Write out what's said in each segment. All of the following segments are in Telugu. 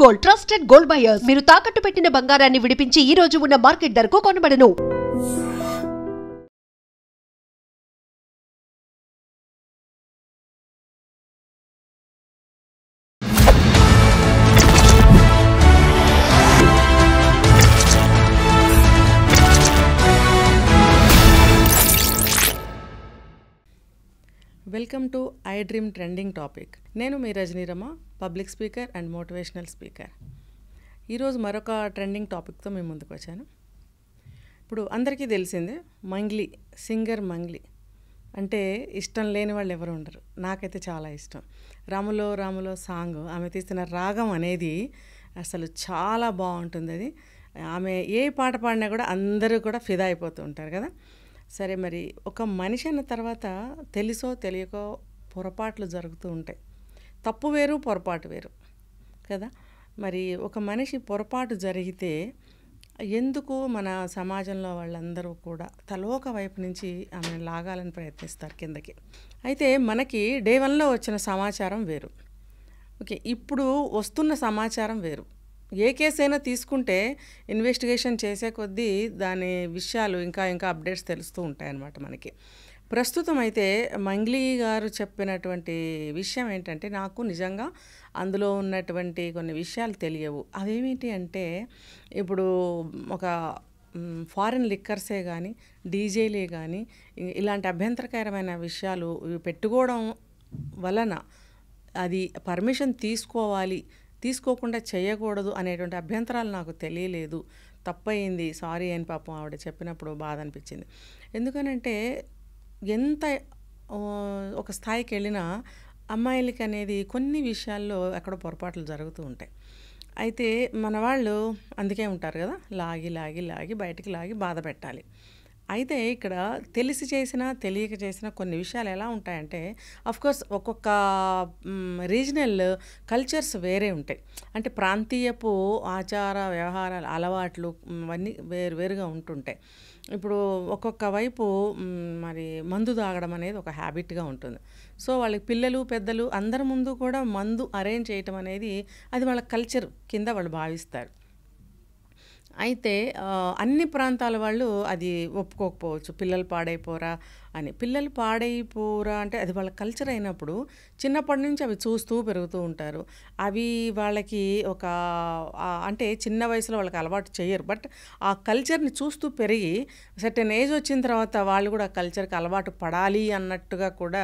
గోల్డ్ ట్రస్టెడ్ గోల్డ్ బయర్స్ మీరు తాకట్టు పెట్టిన బంగారాన్ని విడిపించి ఈ రోజు ఉన్న మార్కెట్ ధరకు కొనబడను. Welcome to I dream trending topic. నేను మీ Rajanirama, public speaker and motivational speaker. ఈరోజు మరొక ట్రెండింగ్ టాపిక్తో మేము ముందుకు వచ్చాను. ఇప్పుడు అందరికీ తెలిసిందే, మంగ్లీ సింగర్ మంగ్లీ అంటే ఇష్టం లేని వాళ్ళు ఎవరు ఉండరు. నాకైతే చాలా ఇష్టం. రాములో రాములో సాంగ్, ఆమె తీసిన రాగం అనేది అసలు చాలా బాగుంటుంది. అది ఆమె ఏ పాట పాడినా కూడా అందరూ కూడా ఫిదా అయిపోతూ ఉంటారు కదా. సరే, మరి ఒక మనిషి అన్న తర్వాత తెలుసో తెలియకో పొరపాట్లు జరుగుతూ ఉంటాయి. తప్పు వేరు, పొరపాటు వేరు కదా. మరి ఒక మనిషి పొరపాటు జరిగితే ఎందుకు మన సమాజంలో వాళ్ళందరూ కూడా తలోక వైపు నుంచి ఆమెను లాగాలని ప్రయత్నిస్తారు కిందకి. అయితే మనకి డే 1లో వచ్చిన సమాచారం వేరు, ఓకే, ఇప్పుడు వస్తున్న సమాచారం వేరు. ఏ కేసు అయినా తీసుకుంటే ఇన్వెస్టిగేషన్ చేసే కొద్దీ దాని విషయాలు ఇంకా అప్డేట్స్ తెలుస్తూ ఉంటాయన్నమాట మనకి. ప్రస్తుతం అయితే మంగ్లీ గారు చెప్పినటువంటి విషయం ఏంటంటే, నాకు నిజంగా అందులో ఉన్నటువంటి కొన్ని విషయాలు తెలియవు. అవేమిటి అంటే, ఇప్పుడు ఒక ఫారిన్ లిక్కర్సే కానీ, డీజేలే కానీ ఇలాంటి అభ్యంతరకరమైన విషయాలు పెట్టుకోవడం వలన అది పర్మిషన్ తీసుకోకుండా చేయకూడదు అనేటువంటి అభ్యంతరాలు నాకు తెలియలేదు. తప్పయింది, సారీ అని పాపం ఆవిడ చెప్పినప్పుడు బాధ అనిపించింది. ఎందుకనంటే ఎంత ఒక స్థాయికి వెళ్ళినా అమ్మాయిలకి అనేది కొన్ని విషయాల్లో ఎక్కడో పొరపాట్లు జరుగుతూ ఉంటాయి. అయితే మన వాళ్ళు అందుకే ఉంటారు కదా, లాగి బయటికి లాగి బాధ పెట్టాలి. అయితే ఇక్కడ తెలిసి చేసినా తెలియక చేసినా కొన్ని విషయాలు ఎలా ఉంటాయంటే, అఫ్కోర్స్ ఒక్కొక్క రీజనల్ కల్చర్స్ వేరే ఉంటాయి. అంటే ప్రాంతీయపు ఆచార వ్యవహారాలు, అలవాట్లు అవన్నీ వేరుగా ఉంటుంటాయి. ఇప్పుడు ఒక్కొక్క వైపు మరి మందు తాగడం అనేది ఒక హ్యాబిట్గా ఉంటుంది. సో వాళ్ళకి పిల్లలు పెద్దలు అందరి ముందు కూడా మందు అరేంజ్ చేయటం అనేది అది వాళ్ళ కల్చర్ కింద వాళ్ళు భావిస్తారు. అయితే అన్ని ప్రాంతాల వాళ్ళు అది ఒప్పుకోకపోవచ్చు. పిల్లలు పాడైపోరా అంటే అది వాళ్ళ కల్చర్ అయినప్పుడు చిన్నప్పటి నుంచి అవి చూస్తూ పెరుగుతూ ఉంటారు. అవి వాళ్ళకి ఒక అంటే చిన్న వయసులో వాళ్ళకి అలవాటు చేయరు. బట్ ఆ కల్చర్ని చూస్తూ పెరిగి సర్టెన్ ఏజ్ వచ్చిన తర్వాత వాళ్ళు కూడా ఆ కల్చర్కి అలవాటు పడాలి అన్నట్టుగా కూడా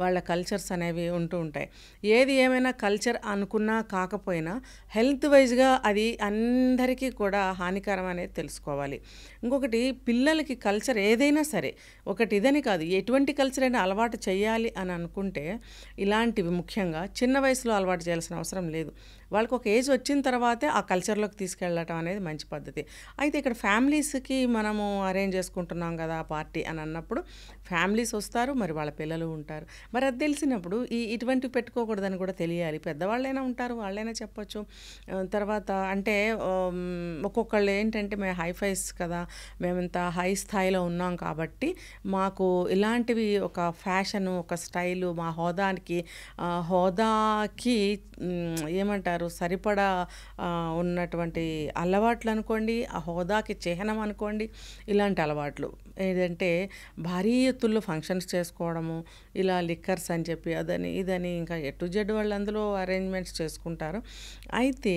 వాళ్ళ కల్చర్స్ అనేవి ఉంటూ ఉంటాయి. ఏది ఏమైనా కల్చర్ అనుకున్నా కాకపోయినా హెల్త్ వైజ్గా అది అందరికీ కూడా హానికరం అనేది తెలుసుకోవాలి. ఇంకొకటి, పిల్లలకి కల్చర్ ఏదైనా సరే, ఒకటి ఇదని కాదు, ఎటువంటి కల్చర్ అయినా అలవాటు చేయాలి అని అనుకుంటే ఇలాంటివి ముఖ్యంగా చిన్న వయసులో అలవాటు చేయాల్సిన అవసరం లేదు. వాళ్ళకి ఒక ఏజ్ వచ్చిన తర్వాతే ఆ కల్చర్లోకి తీసుకెళ్ళటం అనేది మంచి పద్ధతి. అయితే ఇక్కడ ఫ్యామిలీస్కి మనము అరేంజ్ చేసుకుంటున్నాం కదా పార్టీ అని అన్నప్పుడు ఫ్యామిలీస్ వస్తారు, మరి వాళ్ళ పిల్లలు ఉంటారు. మరి అది తెలిసినప్పుడు ఇటువంటివి పెట్టుకోకూడదని కూడా తెలియాలి. పెద్దవాళ్ళైనా ఉంటారు, వాళ్ళైనా చెప్పచ్చు. తర్వాత అంటే ఒక్కొక్కళ్ళు ఏంటంటే, మేము హైఫైస్ కదా, మేము ఇంత హై స్థాయిలో ఉన్నాం కాబట్టి మాకు ఇలాంటివి ఒక ఫ్యాషను, ఒక స్టైలు, మా హోదాకి ఏమంటారు సరిపడా ఉన్నటువంటి అలవాట్లు అనుకోండి, ఆ హోదాకి చిహ్నం అనుకోండి. ఇలాంటి అలవాట్లు ఏదంటే భారీ ఎత్తుల్లో ఫంక్షన్స్ చేసుకోవడము, ఇలా లిక్కర్స్ అని చెప్పి అదని ఇదని ఇంకా ఎటు జెడ్ వాళ్ళు అందులో అరేంజ్మెంట్స్ చేసుకుంటారు. అయితే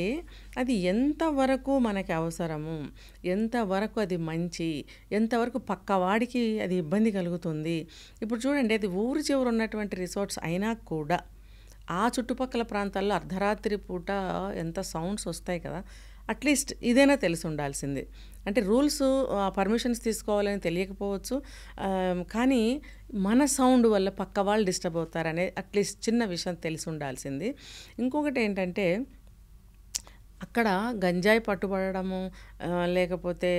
అది ఎంతవరకు మనకి అవసరము, ఎంతవరకు అది మంచి, ఎంతవరకు పక్కవాడికి అది ఇబ్బంది కలుగుతుంది. ఇప్పుడు చూడండి, అది ఊరు చివరు ఉన్నటువంటి రిసార్ట్స్ అయినా కూడా ఆ చుట్టుపక్కల ప్రాంతాల్లో అర్ధరాత్రి పూట ఎంత సౌండ్స్ వస్తాయి కదా. అట్లీస్ట్ ఇదైనా తెలిసి ఉండాల్సింది. అంటే రూల్స్, పర్మిషన్స్ తీసుకోవాలని తెలియకపోవచ్చు, కానీ మన సౌండ్ వల్ల పక్క వాళ్ళు డిస్టర్బ్ అవుతారనే అట్లీస్ట్ చిన్న విషయం తెలిసి ఉండాల్సింది. ఇంకొకటి ఏంటంటే, అక్కడ గంజాయి పట్టుబడము, లేకపోతే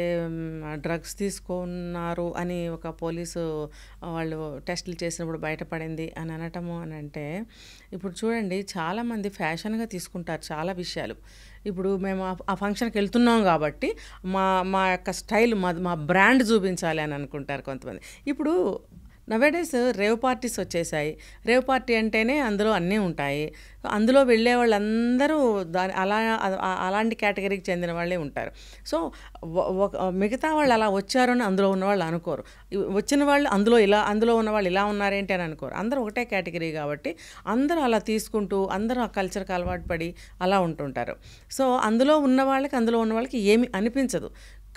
డ్రగ్స్ తీసుకున్నారు అని ఒక పోలీసు వాళ్ళు టెస్టులు చేసినప్పుడు బయటపడింది అని అనటము అని అంటే, ఇప్పుడు చూడండి చాలామంది ఫ్యాషన్గా తీసుకుంటారు చాలా విషయాలు. ఇప్పుడు మేము ఆ ఫంక్షన్కి వెళ్తున్నాం కాబట్టి మా యొక్క స్టైల్, మా బ్రాండ్ చూపించాలి అని అనుకుంటారు కొంతమంది. ఇప్పుడు నవేడేస్ రేవ్ పార్టీస్ వచ్చేసాయి. రేవ్ పార్టీ అంటేనే అందులో అన్నీ ఉంటాయి. అందులో వెళ్ళే వాళ్ళందరూ అలాంటి కేటగిరీకి చెందిన వాళ్ళే ఉంటారు. సో మిగతా వాళ్ళు అలా వచ్చారని అందులో ఉన్నవాళ్ళు అనుకోరు. వచ్చిన వాళ్ళు అందులో ఉన్నవాళ్ళు ఇలా ఉన్నారేంటి అని అనుకోరు. అందరూ ఒకటే కేటగిరీ కాబట్టి అందరూ అలా తీసుకుంటూ అందరూ ఆ కల్చర్కి అలవాటు పడి అలా ఉంటుంటారు. సో అందులో ఉన్న వాళ్ళకి ఏమీ అనిపించదు.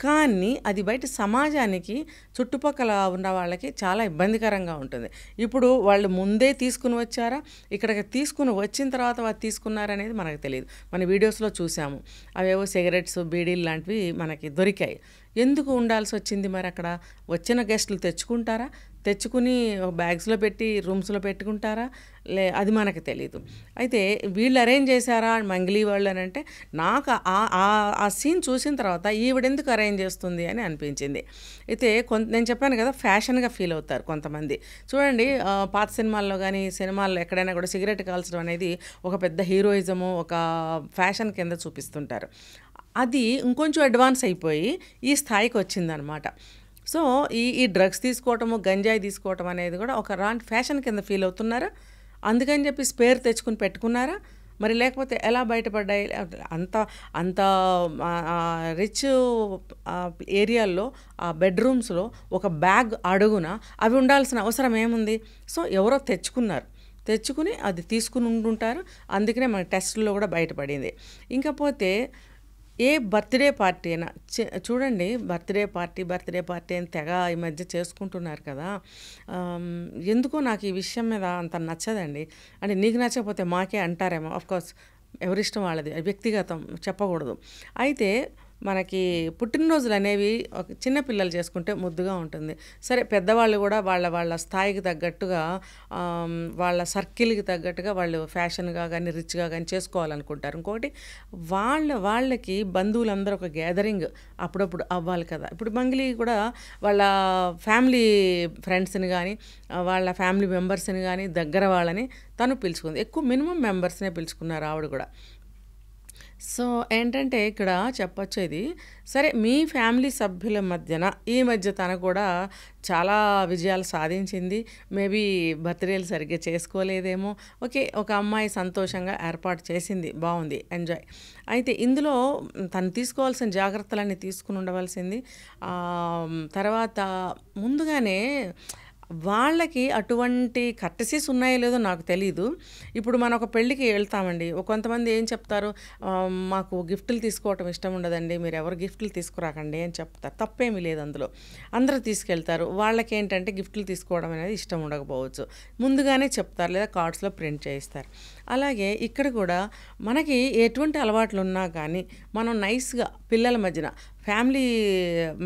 కానీ అది బయట సమాజానికి చుట్టుపక్కల ఉన్న వాళ్ళకి చాలా ఇబ్బందికరంగా ఉంటుంది. ఇప్పుడు వాళ్ళు ముందే తీసుకుని వచ్చారా, ఇక్కడికి తీసుకుని వచ్చిన తర్వాత వాళ్ళు తీసుకున్నారనేది మనకు తెలియదు. మన వీడియోస్లో చూసాము, అవేవో సిగరెట్స్, బీడీలు లాంటివి మనకి దొరికాయి. ఎందుకు ఉండాల్సి వచ్చింది మరి? అక్కడ వచ్చిన గెస్టులు తెచ్చుకుని బ్యాగ్స్లో పెట్టి రూమ్స్లో పెట్టుకుంటారా, అది మనకు తెలియదు. అయితే వీళ్ళు అరేంజ్ చేశారా మంగ్లీ వాళ్ళు అని అంటే, నాకు ఆ సీన్ చూసిన తర్వాత ఈవిడెందుకు అరేంజ్ చేస్తుంది అని అనిపించింది. అయితే నేను చెప్పాను కదా, ఫ్యాషన్గా ఫీల్ అవుతారు కొంతమంది. చూడండి, పాత సినిమాల్లో కానీ సినిమాల్లో ఎక్కడైనా కూడా సిగరెట్ కాల్చడం అనేది ఒక పెద్ద హీరోయిజము, ఒక ఫ్యాషన్ కింద చూపిస్తుంటారు. అది ఇంకొంచెం అడ్వాన్స్ అయిపోయి ఈ స్థాయికి వచ్చిందనమాట. సో ఈ డ్రగ్స్ తీసుకోవటము, గంజాయి తీసుకోవటం అనేది కూడా ఒక రాంటి ఫ్యాషన్ కింద ఫీల్ అవుతున్నారా? అందుకని చెప్పి స్పేర్ తెచ్చుకుని పెట్టుకున్నారా? మరి లేకపోతే ఎలా బయటపడ్డాయి? అంత రిచ్ ఏరియాల్లో ఆ బెడ్రూమ్స్లో ఒక బ్యాగ్ అడుగున అవి ఉండాల్సిన అవసరం ఏముంది? సో ఎవరో తెచ్చుకుని అది తీసుకుని ఉంటుంటారు. అందుకనే మన టెస్టుల్లో కూడా బయటపడింది. ఇంకపోతే ఏ బర్త్డే పార్టీ అయినా చూడండి, బర్త్డే పార్టీ అని తెగ ఈ మధ్య చేసుకుంటున్నారు కదా. ఎందుకో నాకు ఈ విషయం మీద అంత నచ్చదండి. అంటే నీకు నచ్చకపోతే మాకే అంటారేమో. ఆఫ్కోర్స్ ఎవరిష్టం వాళ్ళది, వ్యక్తిగతం, చెప్పకూడదు. అయితే మనకి పుట్టినరోజులు అనేవి చిన్నపిల్లలు చేసుకుంటే ముద్దుగా ఉంటుంది. సరే, పెద్దవాళ్ళు కూడా వాళ్ళ స్థాయికి తగ్గట్టుగా, వాళ్ళ సర్కిల్కి తగ్గట్టుగా వాళ్ళు ఫ్యాషన్గా కానీ రిచ్గా కానీ చేసుకోవాలనుకుంటారు. ఇంకొకటి వాళ్ళకి బంధువులందరూ ఒక గ్యాదరింగ్ అప్పుడప్పుడు అవ్వాలి కదా. ఇప్పుడు మంగ్లీ కూడా వాళ్ళ ఫ్యామిలీ ఫ్రెండ్స్ని కానీ వాళ్ళ ఫ్యామిలీ మెంబర్స్ని కానీ దగ్గర వాళ్ళని తను పిలుచుకుంది. ఎక్కువ మినిమం మెంబర్స్నే పిలుచుకున్నారు ఆవిడ కూడా. సో ఏంటంటే ఇక్కడ చెప్పొచ్చేది, సరే మీ ఫ్యామిలీ సభ్యుల ఈ మధ్య తను కూడా చాలా విజయాలు సాధించింది. మేబీ బర్త్డేలు సరిగ్గా చేసుకోలేదేమో. ఓకే, ఒక అమ్మాయి సంతోషంగా ఏర్పాటు చేసింది, బాగుంది, ఎంజాయ్. అయితే ఇందులో తను తీసుకోవాల్సిన జాగ్రత్తలన్నీ తీసుకుని ఉండవలసింది. తర్వాత ముందుగానే వాళ్ళకి అటువంటి కర్టసీస్ ఉన్నాయో లేదో నాకు తెలీదు. ఇప్పుడు మనం ఒక పెళ్ళికి వెళ్తామండి, కొంతమంది ఏం చెప్తారు, మాకు గిఫ్ట్లు తీసుకోవటం ఇష్టం ఉండదండి, మీరు ఎవరు గిఫ్ట్లు తీసుకురాకండి అని చెప్తారు. తప్పేమీ లేదు అందులో, అందరూ తీసుకెళ్తారు. వాళ్ళకి ఏంటంటే గిఫ్ట్లు తీసుకోవడం అనేది ఇష్టం ఉండకపోవచ్చు, ముందుగానే చెప్తారు లేదా కార్డ్స్లో ప్రింట్ చేయిస్తారు. అలాగే ఇక్కడ కూడా మనకి ఎటువంటి అలవాట్లు ఉన్నా కానీ మనం నైస్గా పిల్లల మధ్యన, ఫ్యామిలీ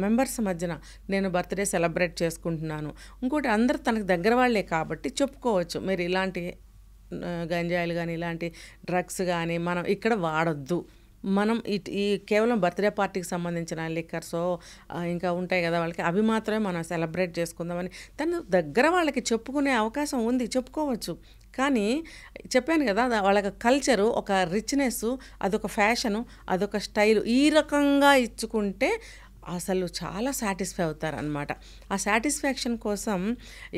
మెంబర్స్ మధ్యన నేను బర్త్డే సెలబ్రేట్ చేసుకుంటున్నాను, ఇంకోటి అందరూ తనకు దగ్గర వాళ్ళే కాబట్టి చెప్పుకోవచ్చు, మీరు ఇలాంటి గంజాయిలు కానీ ఇలాంటి డ్రగ్స్ కానీ మనం ఇక్కడ వాడొద్దు, మనం ఈ కేవలం బర్త్డే పార్టీకి సంబంధించిన లిక్కర్సో ఇంకా ఉంటాయి కదా వాళ్ళకి, అవి మాత్రమే మనం సెలబ్రేట్ చేసుకుందామని తను దగ్గర వాళ్ళకి చెప్పుకునే అవకాశం ఉంది, చెప్పుకోవచ్చు. కానీ చెప్పాను కదా, వాళ్ళకి కల్చరు, ఒక రిచ్నెస్, అదొక ఫ్యాషను, అదొక స్టైలు, ఈ రకంగా ఇచ్చుకుంటే అసలు చాలా సాటిస్ఫై అవుతారనమాట. ఆ సాటిస్ఫాక్షన్ కోసం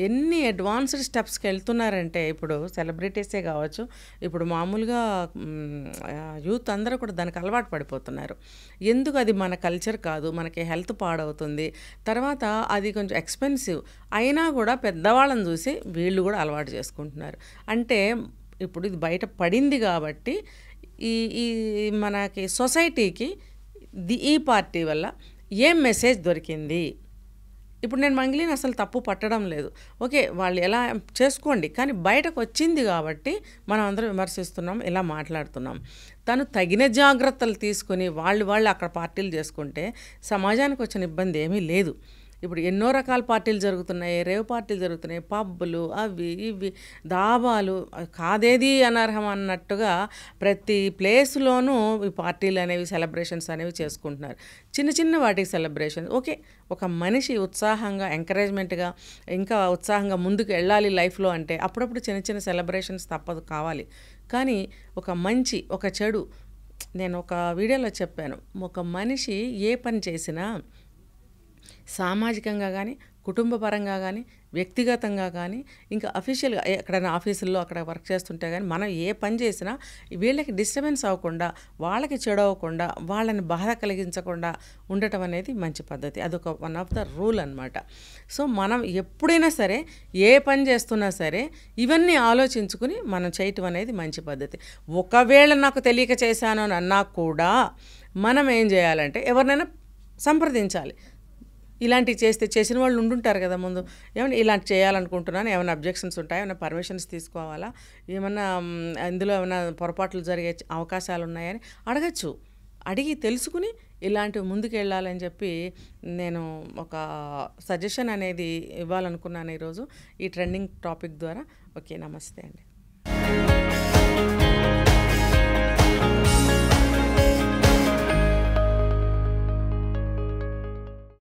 ఎన్ని అడ్వాన్స్డ్ స్టెప్స్కి వెళ్తున్నారంటే, ఇప్పుడు సెలబ్రిటీసే కావచ్చు, ఇప్పుడు మామూలుగా యూత్ అందరూ కూడా దానికి అలవాటు పడిపోతున్నారు. ఎందుకు? అది మన కల్చర్ కాదు, మనకి హెల్త్ పాడవుతుంది, తర్వాత అది కొంచెం ఎక్స్పెన్సివ్ అయినా కూడా పెద్దవాళ్ళని చూసి వీళ్ళు కూడా అలవాటు చేసుకుంటున్నారు. అంటే ఇప్పుడు ఇది బయట పడింది కాబట్టి ఈ మనకి సొసైటీకి ఈ పార్టీ వల్ల ఏం మెసేజ్ దొరికింది? ఇప్పుడు నేను మంగ్లీని అసలు తప్పు పట్టడం లేదు. ఓకే, వాళ్ళు ఎలా చేసుకోండి, కానీ బయటకు వచ్చింది కాబట్టి మనం అందరం విమర్శిస్తున్నాం, ఇలా మాట్లాడుతున్నాం. తను తగిన జాగ్రత్తలు తీసుకుని వాళ్ళు అక్కడ పార్టీలు చేసుకుంటే సమాజానికి వచ్చిన ఇబ్బంది ఏమీ లేదు. ఇప్పుడు ఎన్నో రకాల పార్టీలు జరుగుతున్నాయి, రేవ్ పార్టీలు జరుగుతున్నాయి, పబ్బులు, అవి ఇవి, దాబాలు, కాదేది అనర్హం అన్నట్టుగా ప్రతి ప్లేస్లోనూ ఈ పార్టీలు అనేవి, సెలబ్రేషన్స్ అనేవి చేసుకుంటున్నారు. చిన్న వాటికి సెలబ్రేషన్ ఓకే, ఒక మనిషి ఉత్సాహంగా, ఎంకరేజ్మెంట్గా, ఇంకా ఉత్సాహంగా ముందుకు వెళ్ళాలి లైఫ్లో అంటే అప్పుడప్పుడు చిన్న సెలబ్రేషన్స్ తప్పదు, కావాలి. కానీ ఒక మంచి, ఒక చెడు, నేను ఒక వీడియోలో చెప్పాను, ఒక మనిషి ఏ పని చేసినా సామాజికంగా కానీ కుటుంబ పరంగా కానీ వ్యక్తిగతంగా కానీ ఇంకా అఫీషియల్గా ఎక్కడైనా ఆఫీసుల్లో అక్కడ వర్క్ చేస్తుంటే కానీ మనం ఏ పని చేసినా వీళ్ళకి డిస్టర్బెన్స్ అవ్వకుండా, వాళ్ళకి చెడు అవ్వకుండా, వాళ్ళని బాధ కలిగించకుండా ఉండటం అనేది మంచి పద్ధతి. అదొక వన్ ఆఫ్ ద రూల్ అనమాట. సో మనం ఎప్పుడైనా సరే ఏ పని చేస్తున్నా సరే ఇవన్నీ ఆలోచించుకుని మనం చేయటం అనేది మంచి పద్ధతి. ఒకవేళ నాకు తెలియక చేశాను అని అన్నా కూడా మనం ఏం చేయాలంటే ఎవరినైనా సంప్రదించాలి. ఇలాంటివి చేసిన వాళ్ళు ఉండుంటారు కదా ముందు, ఏమైనా ఇలాంటి చేయాలనుకుంటున్నాను, ఏమైనా అబ్జెక్షన్స్ ఉంటాయా, ఏమైనా పర్మిషన్స్ తీసుకోవాలా, ఏమన్నా ఇందులో ఏమైనా పొరపాట్లు జరిగే అవకాశాలు ఉన్నాయని అడగచ్చు. అడిగి తెలుసుకుని ఇలాంటివి ముందుకు వెళ్ళాలని చెప్పి నేను ఒక సజెషన్ అనేది ఇవ్వాలనుకున్నాను ఈరోజు ఈ ట్రెండింగ్ టాపిక్ ద్వారా. ఓకే, నమస్తే అండి.